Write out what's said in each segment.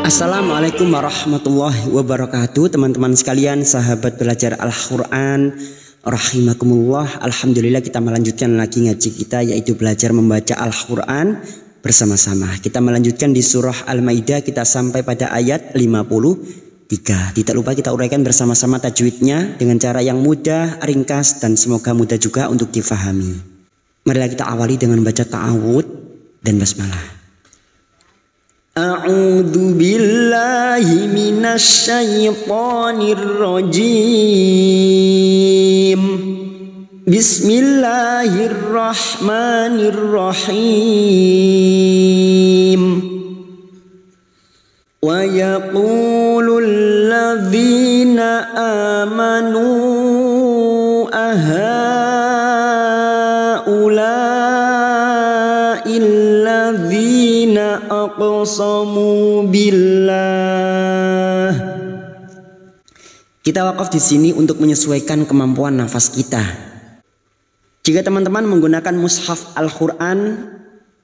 Assalamualaikum warahmatullahi wabarakatuh. Teman-teman sekalian, sahabat belajar Al-Quran rahimakumullah. Alhamdulillah, kita melanjutkan lagi ngaji kita, yaitu belajar membaca Al-Quran bersama-sama. Kita melanjutkan di surah Al-Maidah, kita sampai pada ayat 53. Tidak lupa kita uraikan bersama-sama tajwidnya dengan cara yang mudah, ringkas, dan semoga mudah juga untuk difahami. Marilah kita awali dengan baca ta'awud dan basmalah. A'udzu billahi minasy syaithanir rajim. Bismillahirrahmanirrahim. Wa yaqulul ladzina amanu ahaula'il ladzina aqsamu billah. Kita wakaf di sini untuk menyesuaikan kemampuan nafas kita. Jika teman-teman menggunakan mushaf Al-Quran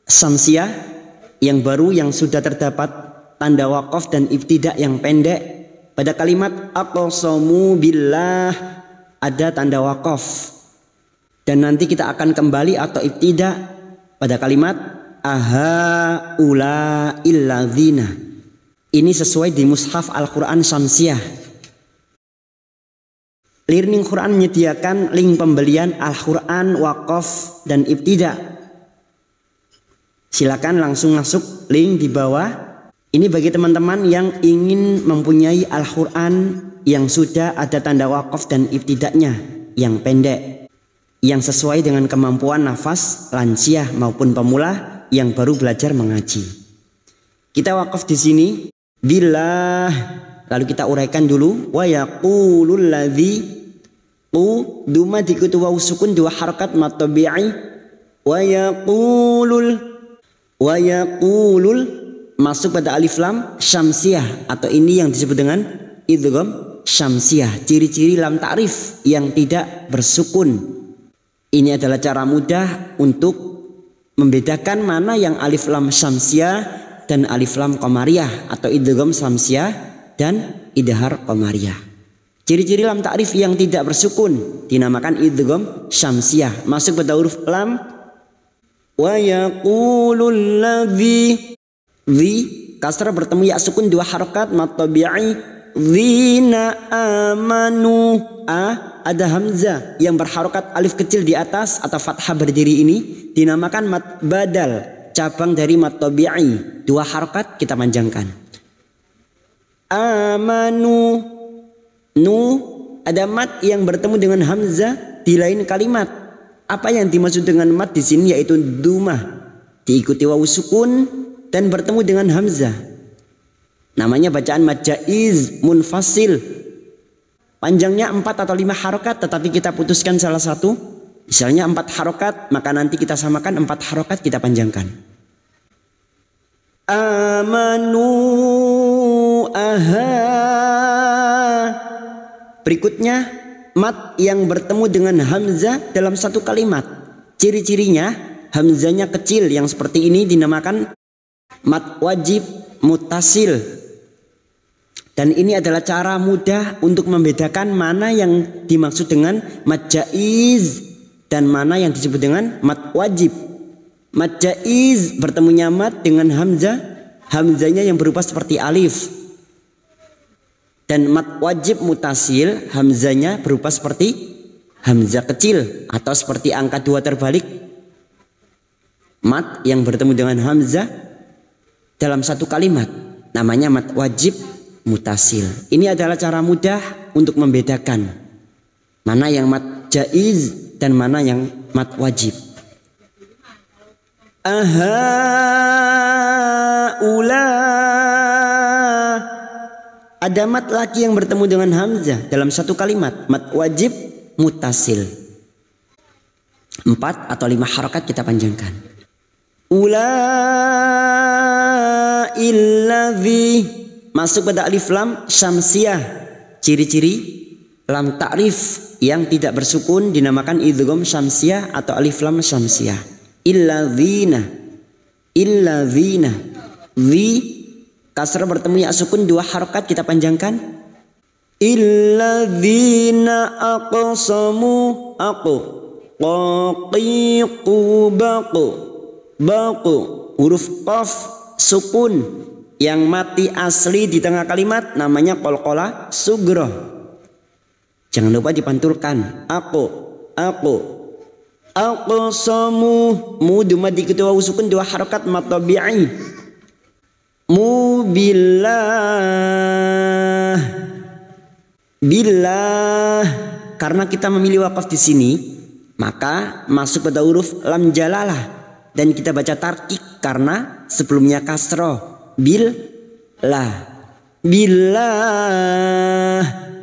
Syamsiah yang baru, yang sudah terdapat tanda wakaf dan ibtidak yang pendek, pada kalimat aqsamu billah ada tanda wakaf, dan nanti kita akan kembali atau ibtidak pada kalimat ahaula'il ladzina. Ini sesuai di mushaf Al-Quran Syamsiah. Learning Quran menyediakan link pembelian Al-Quran wakaf dan ibtidak. Silakan langsung masuk link di bawah. Ini bagi teman-teman yang ingin mempunyai Al-Quran yang sudah ada tanda wakaf dan ibtidaknya yang pendek, yang sesuai dengan kemampuan nafas lansia maupun pemula yang baru belajar mengaji. Kita wakaf di sini billah, lalu kita uraikan dulu. Wa yaqulul ladzi, duma dikutu waw sukun, dua harakat mad tabi'i. Wa yaqulul masuk pada alif lam syamsiah, atau ini yang disebut dengan idgham syamsiah. Ciri-ciri lam ta'rif yang tidak bersukun. Ini adalah cara mudah untuk membedakan mana yang alif lam syamsiah dan alif lam qamariyah, atau idgham syamsiah dan idhar qamariyah. Ciri-ciri lam ta'rif yang tidak bersukun dinamakan idgham syamsiah. Masuk pada huruf lam. Wa yaqulul ladzi, dzi kasrah bertemu ya sukun, dua harakat mad tabi'i. Dzina amanu, ada hamzah yang berharokat alif kecil di atas atau fathah berdiri, ini dinamakan mad badal, cabang dari mad tabi'i. Dua harokat kita panjangkan. Amanu, nu ada mad yang bertemu dengan hamzah di lain kalimat. Apa yang dimaksud dengan mad di sini, yaitu dumah diikuti wawu sukun dan bertemu dengan hamzah. Namanya bacaan mad jaiz munfasil. Panjangnya 4 atau 5 harokat, tetapi kita putuskan salah satu. Misalnya 4 harokat, maka nanti kita samakan 4 harokat kita panjangkan. Amanu aha. Berikutnya mad yang bertemu dengan hamzah dalam satu kalimat. Ciri-cirinya hamzahnya kecil, yang seperti ini dinamakan mad wajib mutasil. Dan ini adalah cara mudah untuk membedakan mana yang dimaksud dengan mad jaiz dan mana yang disebut dengan mad wajib. Mad jaiz bertemunya mad dengan hamzah, hamzahnya yang berupa seperti alif. Dan mad wajib mutasil, hamzanya berupa seperti hamzah kecil atau seperti angka 2 terbalik. Mad yang bertemu dengan hamzah dalam satu kalimat namanya mad wajib mutasil. Ini adalah cara mudah untuk membedakan mana yang mad jaiz dan mana yang mad wajib. Ada mad lagi yang bertemu dengan hamzah dalam satu kalimat, mad wajib mutasil. 4 atau 5 harakat kita panjangkan. Ula'illadzi, masuk pada alif lam syamsiah. Ciri-ciri lam ta'rif yang tidak bersukun dinamakan idgham syamsiah atau alif lam syamsiah. Illadzina, illadzina. Zi kasrah bertemu ya sukun 2 harokat kita panjangkan. Illadzina aqsamu aku qaqiqu baqu huruf qaf sukun yang mati asli di tengah kalimat namanya qalqalah sughra. Jangan lupa dipantulkan. Aku aqsamu mu duma di kedua sukun 2 harokat matabi'i. Mu billah karena kita memilih wakaf di sini maka masuk pada huruf lam jalalah dan kita baca tarkik karena sebelumnya kasroh. Billah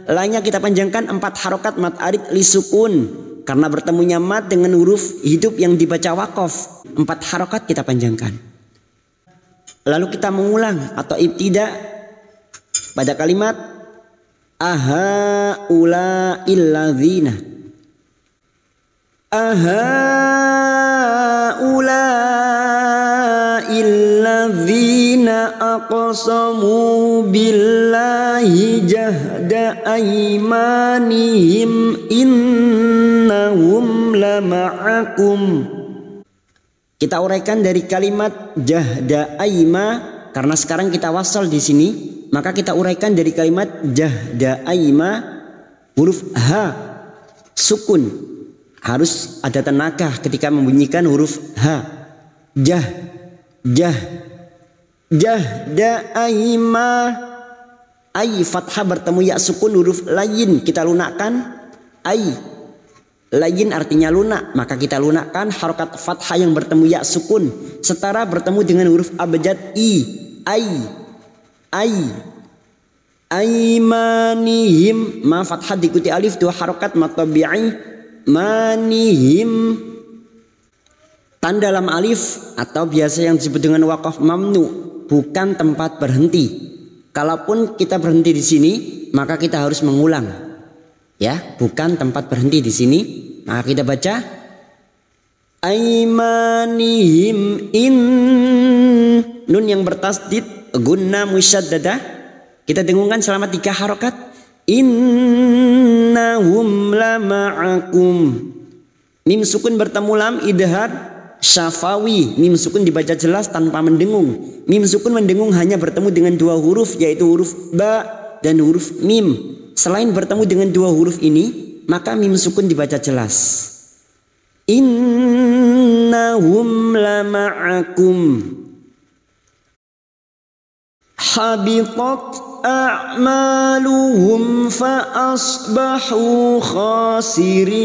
lainnya kita panjangkan 4 harokat mat arid li sukun karena bertemunya mat dengan huruf hidup yang dibaca wakaf. 4 harokat kita panjangkan. Lalu kita mengulang atau ibtida pada kalimat aha ula illadzina. Aha ula illadzina aqsamu billahi jahda aymanihim innahum lama'akum. Kita uraikan dari kalimat jahda aima karena sekarang kita wasal di sini, maka kita uraikan dari kalimat jahda aima huruf ha sukun harus ada tenaga ketika membunyikan huruf ha. Jahda aima ai fathah bertemu ya sukun huruf layin kita lunakkan. Ai layin artinya lunak, maka kita lunakkan harokat fathah yang bertemu ya sukun setara bertemu dengan huruf abjad i. Aimanihim ma fathah diikuti alif 2 harokat matabi'i manihim. Tanda lam alif atau biasa yang disebut dengan wakaf mamnu bukan tempat berhenti. Kalaupun kita berhenti di sini maka kita harus mengulang. Ya, bukan tempat berhenti di sini. Maka kita baca aimanihim in nun yang bertasdid gunna musyaddadah kita dengungkan selama 3 harokat. Innahum lama'akum. Mim sukun bertemu lam idhar syafawi. Mim sukun dibaca jelas tanpa mendengung. Mim sukun mendengung hanya bertemu dengan 2 huruf yaitu huruf ba dan huruf mim. Selain bertemu dengan 2 huruf ini maka mim sukun dibaca jelas. Innahum lama'akum. Habitat a'maluhum fa asbahu khasirin.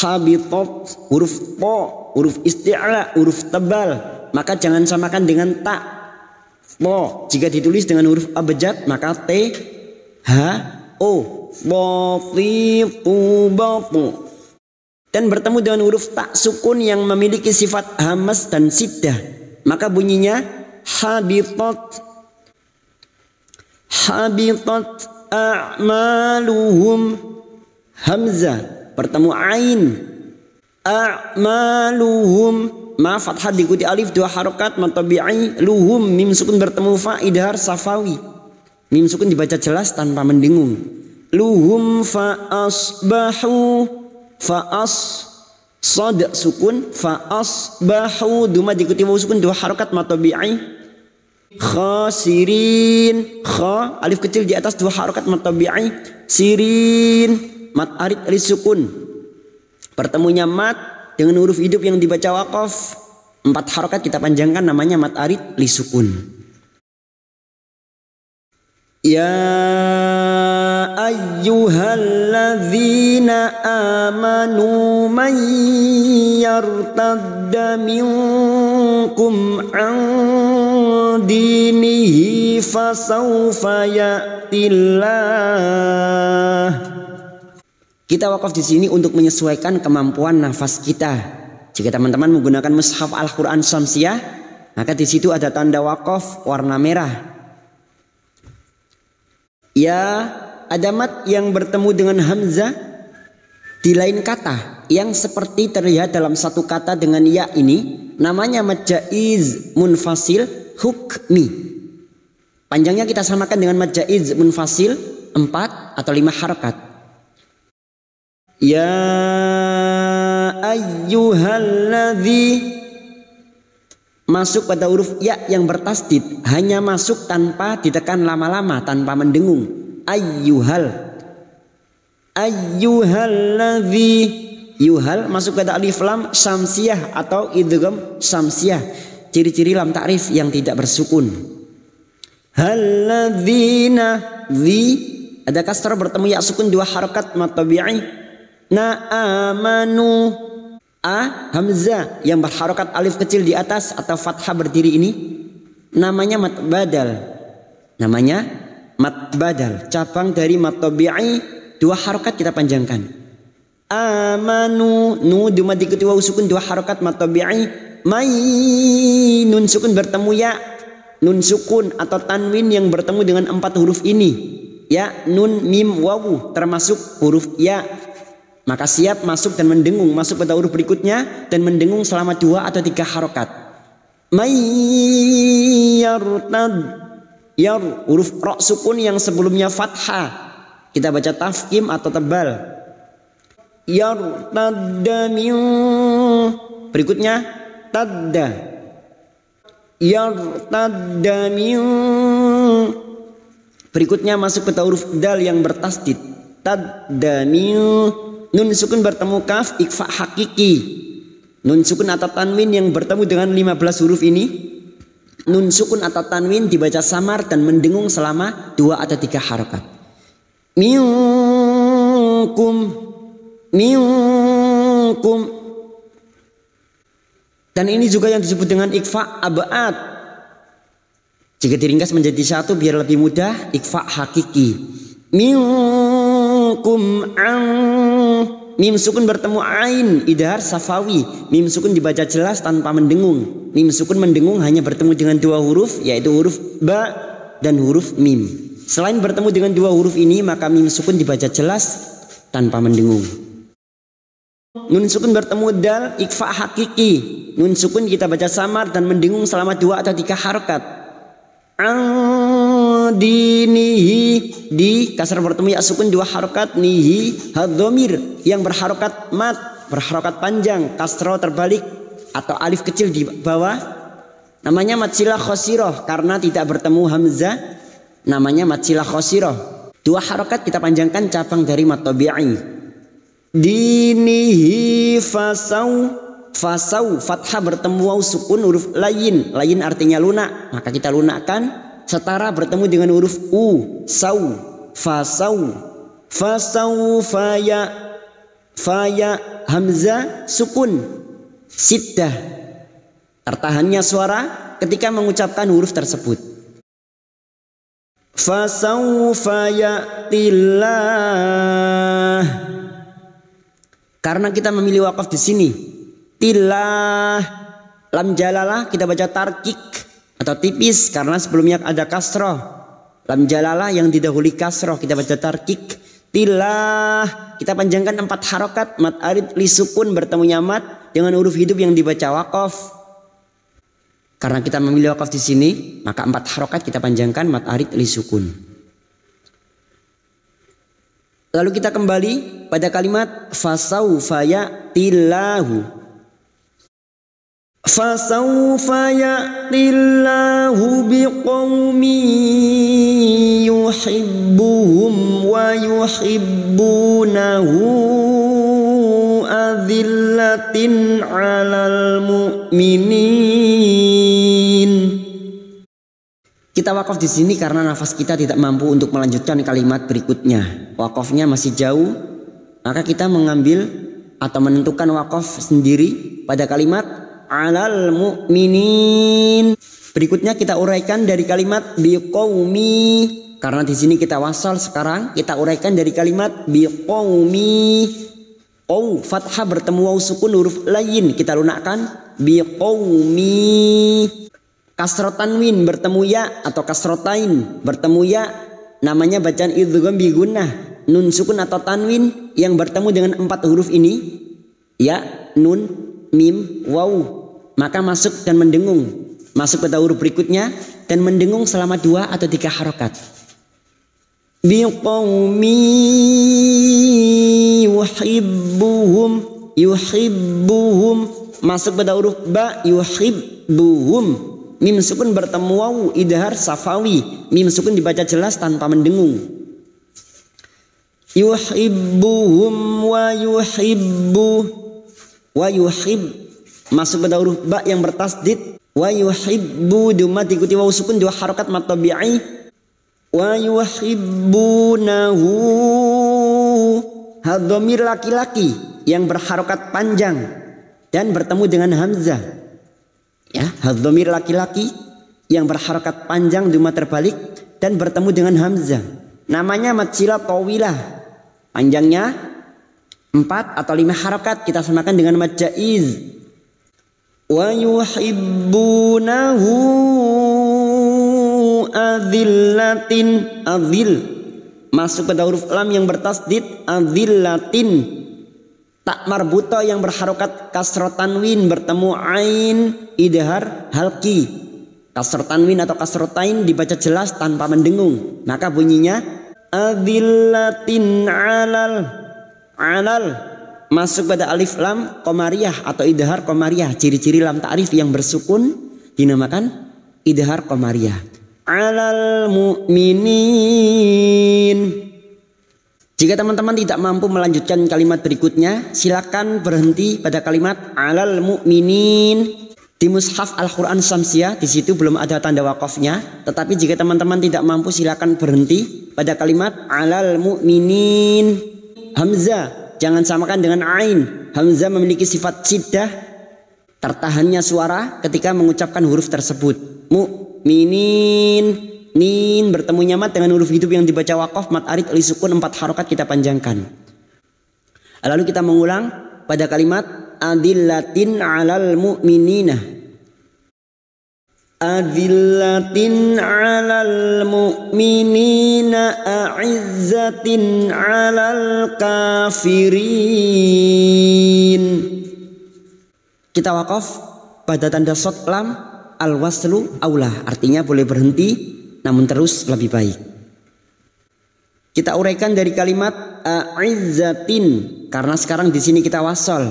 Habitat huruf po huruf isti'la huruf tebal maka jangan samakan dengan ta. Po jika ditulis dengan huruf abjad maka t h o batu dan bertemu dengan huruf tak sukun yang memiliki sifat hamas dan siddah maka bunyinya habitat a'maluhum. Hamzah bertemu ain a'maluhum ma fathah diikuti alif 2 harokat matabi'i luhum. Mim sukun bertemu fa idhar safawi. Mim sukun dibaca jelas tanpa mendengung. Luhum fa asbahu fa as sad sukun fa asbahu duma diikuti waw sukun 2 harokat matabi'i khasirin. Kha alif kecil di atas 2 harokat matabi'i sirin mat arid li sukun bertemunya mat dengan huruf hidup yang dibaca wakaf 4 harokat kita panjangkan namanya mat arid li sukun. Ya ayyuhalladzina amanu man yartadda minkum an dinihi fasawfa ya'tillah. Kita wakaf di sini untuk menyesuaikan kemampuan nafas kita. Jika teman-teman menggunakan mushaf Al-Quran Syamsiah, maka di situ ada tanda wakaf warna merah. Ya, ada mat yang bertemu dengan hamzah di lain kata. yang seperti terlihat dalam satu kata dengan ya ini namanya mad jaiz munfasil hukmi. Panjangnya kita samakan dengan mad jaiz munfasil 4 atau 5 harakat. Ya ayyuhalladzi, masuk pada huruf ya yang bertasdid, hanya masuk tanpa ditekan lama-lama, tanpa mendengung. Ayyuhalladzi, yuhal masuk pada alif lam syamsiyah atau idgham syamsiyah, ciri-ciri lam ta'rif yang tidak bersukun. Halladzina, zi ada kasrah bertemu ya sukun 2 harakat mad tabi'i. Na amanu, a hamzah yang berharokat alif kecil di atas atau fathah berdiri ini namanya mad badal. Namanya mad badal, cabang dari mad tabi'i, 2 harokat kita panjangkan. Amanu, nu dimad diikuti waw sukun 2 harokat mad tabi'i. May, nun sukun bertemu ya, nun sukun atau tanwin yang bertemu dengan 4 huruf ini, ya, nun, mim, wawu termasuk huruf ya. Maka siap masuk dan mendengung, masuk pada huruf berikutnya dan mendengung selama 2 atau 3 harokat. Mayyartad, yar huruf ro sukun yang sebelumnya fathah kita baca tafkim atau tebal. Yartadda min, berikutnya tadda. Yartadda min, berikutnya masuk pada huruf dal yang bertasdid. Tadda min, nun sukun bertemu kaf ikhfa hakiki. Nun sukun atau tanwin yang bertemu dengan 15 huruf ini, nun sukun atau tanwin dibaca samar dan mendengung selama 2 atau 3 harokat. Minkum, minkum. Dan ini juga yang disebut dengan ikhfa abad. Jika diringkas menjadi 1 biar lebih mudah, ikhfa hakiki. Minkum an, mim sukun bertemu ain idhar safawi. Mim sukun dibaca jelas tanpa mendengung. Mim sukun mendengung hanya bertemu dengan 2 huruf, yaitu huruf ba dan huruf mim. Selain bertemu dengan 2 huruf ini, maka mim sukun dibaca jelas tanpa mendengung. Nun sukun bertemu dal ikhfa hakiki. Nun sukun kita baca samar dan mendengung selama 2 atau 3 harokat. Dinihi, di kasar bertemu ya sukun 2 harokat. Nihi hadhamir yang berharokat mat, berharokat panjang, kasro terbalik atau alif kecil di bawah, namanya mad silah khosiroh karena tidak bertemu hamzah, namanya mad silah khosiroh. 2 harokat kita panjangkan, cabang dari mad tabi'i. Dinihi fasau, fasau fathah bertemu waw sukun huruf layin, layin artinya lunak, maka kita lunakkan. Setara bertemu dengan huruf u, sau, fasau, fasau, faya, faya, hamzah, sukun, siddah. Tertahannya suara ketika mengucapkan huruf tersebut. Fasau, faya, tilah. Karena kita memilih wakaf di sini, tilah, lam jalalah kita baca tarkik atau tipis karena sebelumnya ada kasroh. Lam jalalah yang didahului kasroh kita baca tarkik. Tilah kita panjangkan 4 harokat, mad arid li sukun bertemunya mad dengan huruf hidup yang dibaca wakaf. Karena kita memilih wakaf di sini, maka 4 harokat kita panjangkan mad arid li sukun. Lalu kita kembali pada kalimat fasaufa ya'tillahu. Fasawfa ya'tillahu biqaumin yuhibbuhum wa yuhibbunahu adzillatin 'alal mu'minin. Kita wakaf di sini karena nafas kita tidak mampu untuk melanjutkan kalimat berikutnya. Wakafnya masih jauh, maka kita mengambil atau menentukan wakaf sendiri pada kalimat alal mu'minin. Berikutnya kita uraikan dari kalimat biqaumi. Karena di sini kita wasal sekarang, kita uraikan dari kalimat biqaumi. Qaw fathah bertemu waw sukun huruf lain kita lunakkan biqaumi. Kasrah tanwin bertemu ya atau kasrotain bertemu ya, namanya bacaan idgham bi gunnah. Nun sukun atau tanwin yang bertemu dengan 4 huruf ini Ya, nun, mim, waw. Maka masuk dan mendengung. Masuk pada huruf berikutnya dan mendengung selama 2 atau 3 harokat. Biqawmi yuhibbuhum. Yuhibbuhum. Masuk pada huruf ba, yuhibbuhum. Mim sukun bertemu waw, idhar safawi. Mim sukun dibaca jelas tanpa mendengung. Yuhibbuhum wa yuhibbu. Wa yuhib. Masuk pada huruf ba yang bertasdid. Wa yuhibbu, duma diikuti waw sukun 2 harokat mad tabi'i. Wa yuhibbunahu. Hal dhamir laki-laki yang berharokat panjang dan bertemu dengan hamzah. Ya, hal dhamir laki-laki yang berharokat panjang duma terbalik dan bertemu dengan hamzah. Namanya mad silah tawilah. Panjangnya 4 atau 5 harokat, kita samakan dengan mad jaiz. Wa yuhibbunahu adzillatin. Adzil masuk pada huruf lam yang bertasdid, adzillatin. Tak marbuta yang berharokat kasroh tanwin bertemu ain, idhar halki. Kasroh tanwin atau kasroh tain dibaca jelas tanpa mendengung, maka bunyinya adzillatin alal. Masuk pada alif lam qamariyah atau idhar qamariyah. Ciri-ciri lam ta'rif yang bersukun dinamakan idhar qamariyah. Alal mu'minin. Jika teman-teman tidak mampu melanjutkan kalimat berikutnya, silakan berhenti pada kalimat alal mu'minin. Di mushaf Al-Quran Syamsiah di situ belum ada tanda wakafnya, tetapi jika teman-teman tidak mampu silakan berhenti pada kalimat alal mu'minin. Hamzah jangan samakan dengan ain. Hamzah memiliki sifat syiddah, tertahannya suara ketika mengucapkan huruf tersebut. Mu'minin. Nin bertemu nyamat dengan huruf hidup yang dibaca wakaf mad arid li sukun 4 harokat kita panjangkan. Lalu kita mengulang pada kalimat adillatin alal mu'minina. Adillatin alal mu'minina a'izzatin alal kafirin. Kita wakaf pada tanda shad lam, al waslu aulah, artinya boleh berhenti namun terus lebih baik. Kita uraikan dari kalimat a'izzatin karena sekarang di sini kita wasol.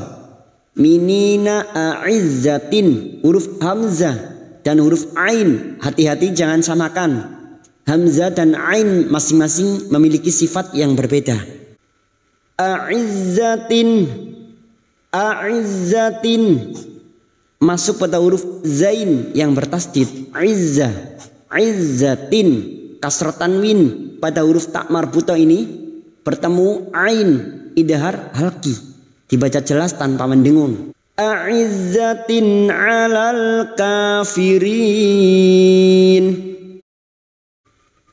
Minina a'izzatin, huruf hamzah dan huruf ain hati-hati jangan samakan. Hamzah dan ain masing-masing memiliki sifat yang berbeda. A'izzatin masuk pada huruf zain yang bertasdid, izzah. Izzatin, kasroh tanwin pada huruf tak marbuta ini bertemu ain, idhar halki, dibaca jelas tanpa mendengung. A'izzatin alal kafirin.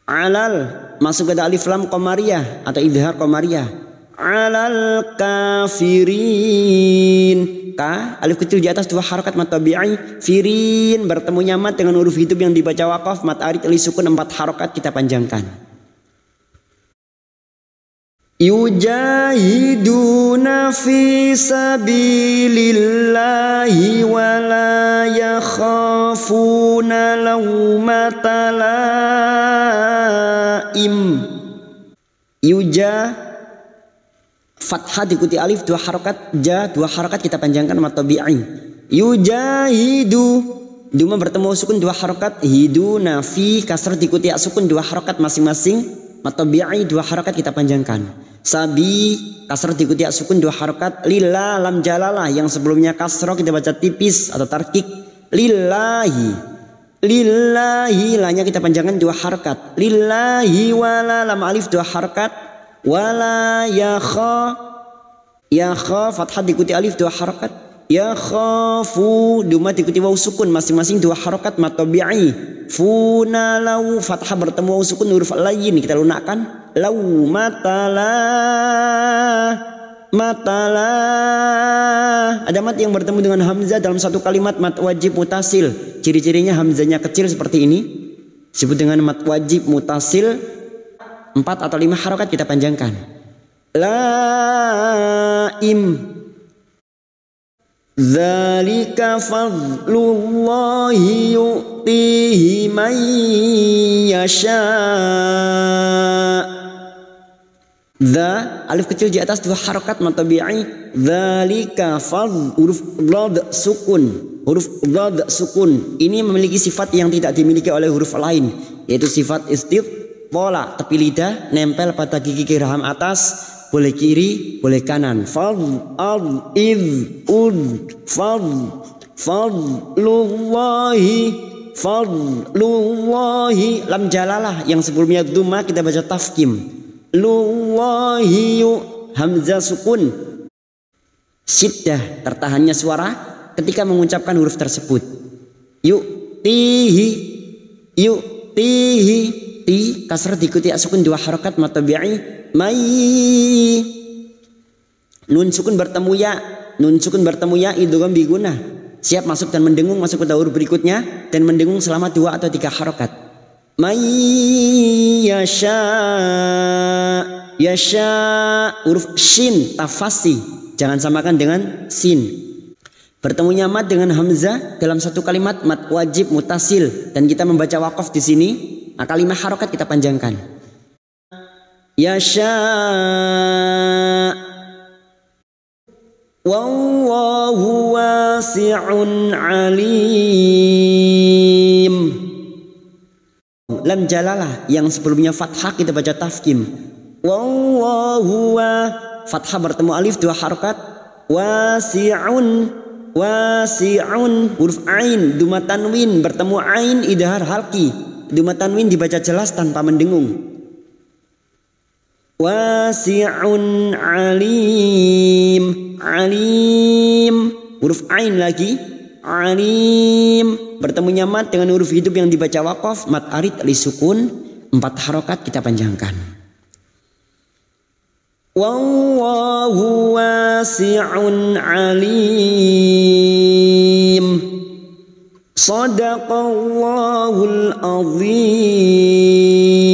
Alal masuk pada alif lam qamariyah atau idhar qamariyah. Alal kafirin. Ka, alif kecil di atas 2 harokat mad tabi'i. Firin bertemu nyamat dengan huruf hidup yang dibaca wakaf mad arid li sukun 4 harokat kita panjangkan. Yujahiduna fi sabilillahi wa la yakhafuna lawmata laim. Fathah diikuti alif 2 harokat, ja 2 harokat kita panjangkan mad tabi'i. Yujahidu, duma bertemu sukun 2 harokat, hiduna fi kasrah diikuti sukun 2 harokat masing-masing, mad tabi'i 2 harokat kita panjangkan. Sabi kasrah diikuti sukun 2 harokat, lillah lam jalalah yang sebelumnya kasrah kita baca tipis atau tarkik. Lillahi, lillahi lahnya kita panjangkan 2 harokat. Lillahi wala lam alif 2 harokat. Wala yakha, yakha fathah diikuti alif 2 harokat. Yakhafu duma diikuti waw sukun masing-masing 2 harokat mad tabi'i. Funa lau fathah bertemu waw sukun huruf lain kita lunakkan. Lau matala. Ada mat yang bertemu dengan hamzah dalam satu kalimat mad wajib mutasil. Ciri-cirinya hamzahnya kecil seperti ini, disebut dengan mad wajib mutasil. 4 atau 5 harokat kita panjangkan. Laim Dzalika fadlullahi yu'tihi man yasha. Dza alif kecil di atas dua harokat matabi'i. Dzalika fadl huruf dhad sukun. Huruf dhad sukun ini memiliki sifat yang tidak dimiliki oleh huruf lain, yaitu sifat istithala, tepi lidah nempel pada gigi raham atas, boleh kiri boleh kanan. Fadl ad id ud fadlullahi lam jalalah yang sebelumnya dhamma kita baca tafkim. Lullahi hamzah sukun, syiddah tertahannya suara ketika mengucapkan huruf tersebut. Yu'tihi ti kasrah diikuti sukun dua harokat matabi'i. Mai nun sukun bertemu ya idgham bigunah, siap masuk dan mendengung masuk ke huruf berikutnya dan mendengung selama 2 atau 3 harokat. Mai yasha huruf shin tafasi, jangan samakan dengan sin. Bertemunya mad dengan hamzah dalam satu kalimat mad wajib mutasil dan kita membaca waqaf di sini. Kalimat harokat kita panjangkan. Yasha wallahu wasi'un alim. Lam jalalah yang sebelumnya fathah kita baca tafkim. Wallahu wa fathah bertemu alif 2 harokat. Wasi'un huruf ain dhamma tanwin bertemu ain idhar halqi. Dhamma tanwin dibaca jelas tanpa mendengung. Wasi'un alim huruf ain lagi alim bertemunya mad dengan huruf hidup yang dibaca waqaf mad arid li sukun 4 harokat kita panjangkan. Wallahu wasi'un alim. Shadaqallahul azim.